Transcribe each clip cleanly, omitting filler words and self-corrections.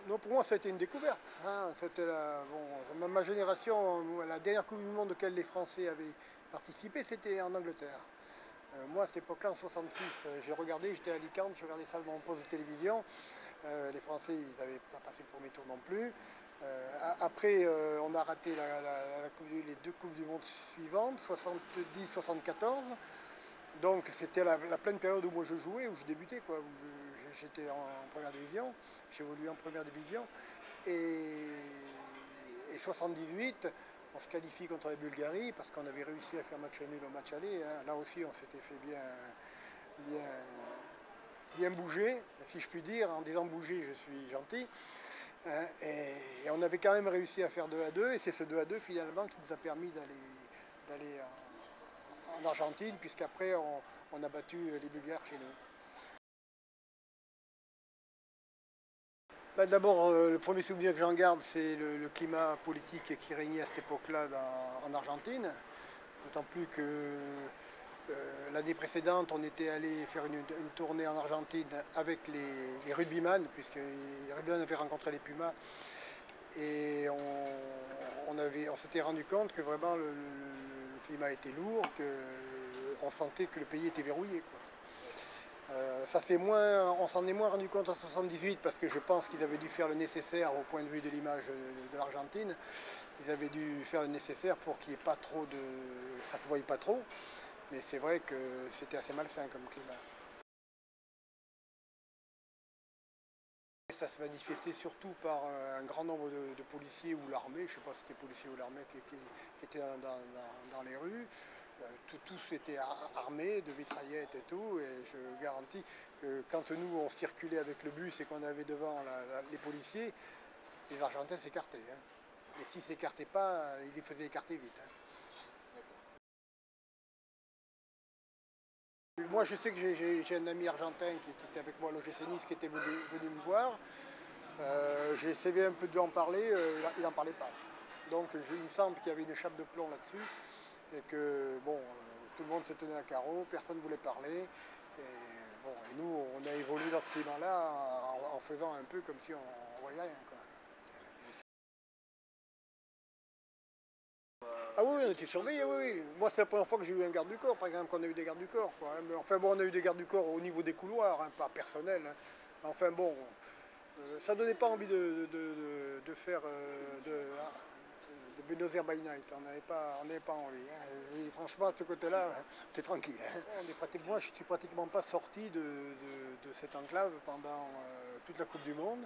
Non, pour moi, ça a été une découverte. Hein. C'était ma génération, la dernière Coupe du Monde auquel les Français avaient participé, c'était en Angleterre. Moi, à cette époque-là, en 66, j'ai regardé, j'étais à Alicante, je regardais ça dans mon poste de télévision. Les Français, ils n'avaient pas passé le premier tour non plus. Après, on a raté les deux Coupes du Monde suivantes, 70-74. Donc c'était la pleine période où moi je jouais, où je débutais, quoi, j'étais en première division, j'évoluais en première division. Et 78, on se qualifie contre la Bulgarie parce qu'on avait réussi à faire match nul au match aller. Hein. Là aussi, on s'était fait bien, bien bouger, si je puis dire. En disant bouger, je suis gentil. Hein. Et on avait quand même réussi à faire 2-2, et c'est ce 2-2 finalement qui nous a permis d'aller en Argentine, puisqu'après on a battu les Bulgares chez nous. D'abord, le premier souvenir que j'en garde, c'est le climat politique qui régnait à cette époque-là en Argentine. D'autant plus que l'année précédente, on était allé faire une tournée en Argentine avec les rugbyman, puisque les rugbyman avaient rencontré les Pumas. Et on s'était rendu compte que vraiment le climat était lourd, qu'on sentait que le pays était verrouillé, quoi. On s'en est moins rendu compte en 78 parce que je pense qu'ils avaient dû faire le nécessaire au point de vue de l'image de l'Argentine. Ils avaient dû faire le nécessaire pour qu'il n'y ait pas trop de... Ça ne se voyait pas trop, mais c'est vrai que c'était assez malsain comme climat. Ça se manifestait surtout par un grand nombre de policiers ou l'armée, je ne sais pas si c'était policiers ou l'armée qui étaient dans les rues. Tous étaient armés de mitraillettes et tout, et je garantis que quand nous on circulait avec le bus et qu'on avait devant les policiers, les Argentins s'écartaient. Hein. Et s'ils ne s'écartaient pas, ils les faisaient écarter vite. Hein. Moi je sais que j'ai un ami argentin qui était avec moi à l'OGC Nice, qui était venu me voir. J'ai essayé un peu de lui en parler, il n'en parlait pas. Donc il me semble qu'il y avait une chape de plomb là-dessus et que bon, tout le monde se tenait à carreau, personne ne voulait parler. Et nous, on a évolué dans ce climat-là en faisant un peu comme si on voyait rien, quoi. Ah oui, on était surveillés, oui, oui. Moi, c'est la première fois que j'ai eu un garde du corps, par exemple, qu'on a eu des gardes du corps, quoi. Mais enfin bon, on a eu des gardes du corps au niveau des couloirs, hein, pas personnel. Hein. Enfin bon, ça donnait pas envie de faire de Buenos Aires by night. On n'avait pas envie. Hein. Et franchement, de ce côté-là, t'es tranquille. Hein. Moi, je ne suis pratiquement pas sorti de cette enclave pendant toute la Coupe du Monde.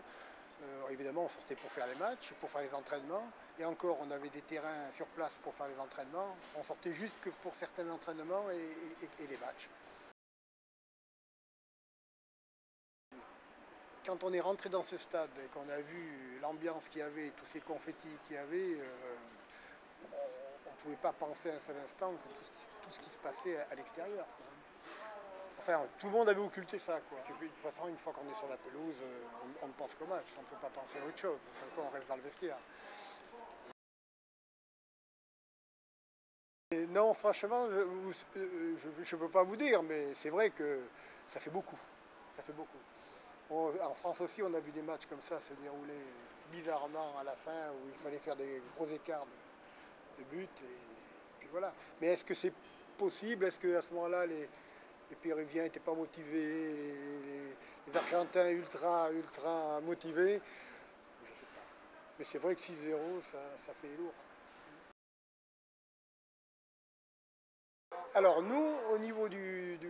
Évidemment, on sortait pour faire les matchs, pour faire les entraînements. Et encore, on avait des terrains sur place pour faire les entraînements. On sortait juste que pour certains entraînements et les matchs. Quand on est rentré dans ce stade et qu'on a vu l'ambiance qu'il y avait, tous ces confettis qu'il y avait, on ne pouvait pas penser un seul instant que tout ce qui se passait à l'extérieur. Enfin, tout le monde avait occulté ça, quoi. De toute façon, une fois qu'on est sur la pelouse, on ne pense qu'au match, on ne peut pas penser à autre chose. C'est encore, on reste dans le vestiaire. Et non, franchement, je ne peux pas vous dire, mais c'est vrai que ça fait beaucoup. Ça fait beaucoup. En France aussi, on a vu des matchs comme ça se dérouler bizarrement à la fin, où il fallait faire des gros écarts de buts, et puis voilà. Mais est-ce que c'est possible? Est-ce qu'à ce moment-là, les Péruviens n'étaient pas motivés, les Argentins ultra motivés? Je ne sais pas. Mais c'est vrai que 6-0, ça fait lourd. Alors nous, au niveau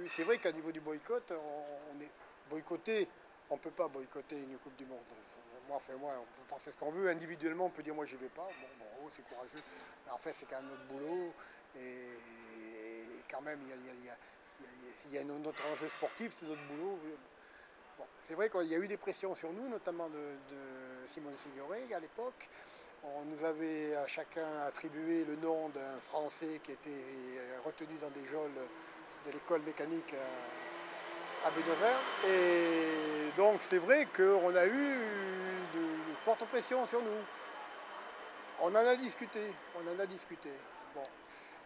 c'est vrai qu'au niveau du boycott, on est boycotté. On ne peut pas boycotter une Coupe du Monde. Moi, on peut penser ce qu'on veut. Individuellement, on peut dire moi j'y vais pas. Bon, c'est courageux. Mais en fait, c'est quand même notre boulot. Et quand même, il y a un autre enjeu sportif, c'est notre boulot. Bon, c'est vrai qu'il y a eu des pressions sur nous, notamment de Simone Signoret à l'époque. On nous avait à chacun attribué le nom d'un Français qui était retenu dans des geôles de l'école mécanique à Buenos Aires. Et donc c'est vrai qu'on a eu de fortes pressions sur nous. On en a discuté, Bon.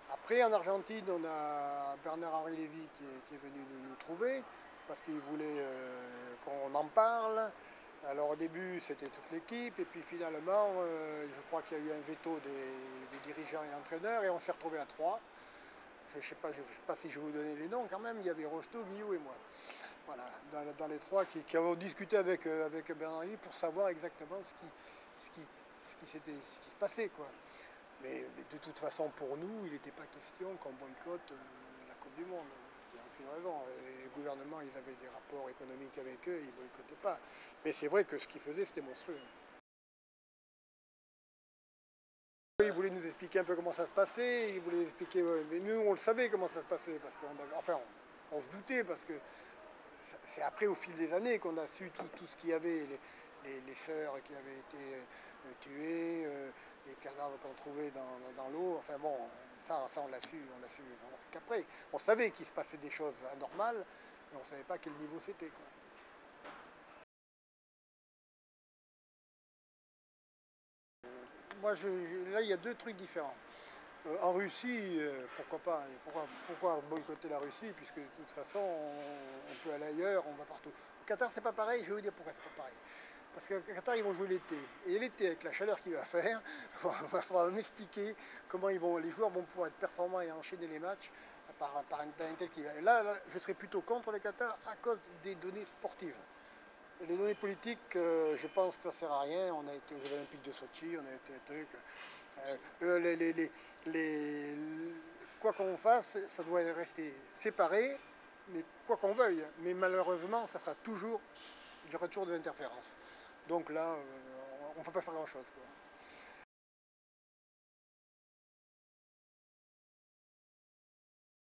Après, en Argentine, on a Bernard-Henri Lévy qui est venu nous trouver parce qu'il voulait qu'on en parle. Alors au début c'était toute l'équipe et puis finalement je crois qu'il y a eu un veto des dirigeants et entraîneurs et on s'est retrouvés à 3. Je ne sais pas si je vais vous donner les noms quand même, il y avait Rocheteau, Guillou et moi. Voilà, dans les 3 qui avons discuté avec Bernard Lee pour savoir exactement ce qui se passait, quoi. Mais de toute façon, pour nous, il n'était pas question qu'on boycotte la Coupe du Monde. Il n'y a aucune raison. Les gouvernements, ils avaient des rapports économiques avec eux, ils ne boycottaient pas. Mais c'est vrai que ce qu'ils faisaient, c'était monstrueux. Ils voulaient nous expliquer un peu comment ça se passait, ils voulaient expliquer, ouais, mais nous on le savait comment ça se passait, parce qu'on avait, enfin on se doutait, parce que c'est après au fil des années qu'on a su tout ce qu'il y avait, les sœurs qui avaient été tuées, les cadavres qu'on trouvait dans l'eau, enfin bon, ça on l'a su qu'après. On savait qu'il se passait des choses anormales, mais on ne savait pas quel niveau c'était, quoi. Moi, là, il y a deux trucs différents. En Russie, pourquoi pas? Pourquoi boycotter la Russie? Puisque de toute façon, on peut aller ailleurs, on va partout. Au Qatar, c'est pas pareil, je vais vous dire pourquoi c'est pas pareil. Parce qu'au Qatar, ils vont jouer l'été. Et l'été, avec la chaleur qu'il va faire, il va falloir m'expliquer comment les joueurs vont pouvoir être performants et enchaîner les matchs par un tel qui va. Là, je serais plutôt contre le Qatar à cause des données sportives. Les données politiques, je pense que ça ne sert à rien. On a été aux Olympiques de Sochi, on a été un truc. Les, quoi qu'on fasse, ça doit rester séparé, mais quoi qu'on veuille. Mais malheureusement, ça sera toujours, il y aura toujours des interférences. Donc là, on ne peut pas faire grand-chose.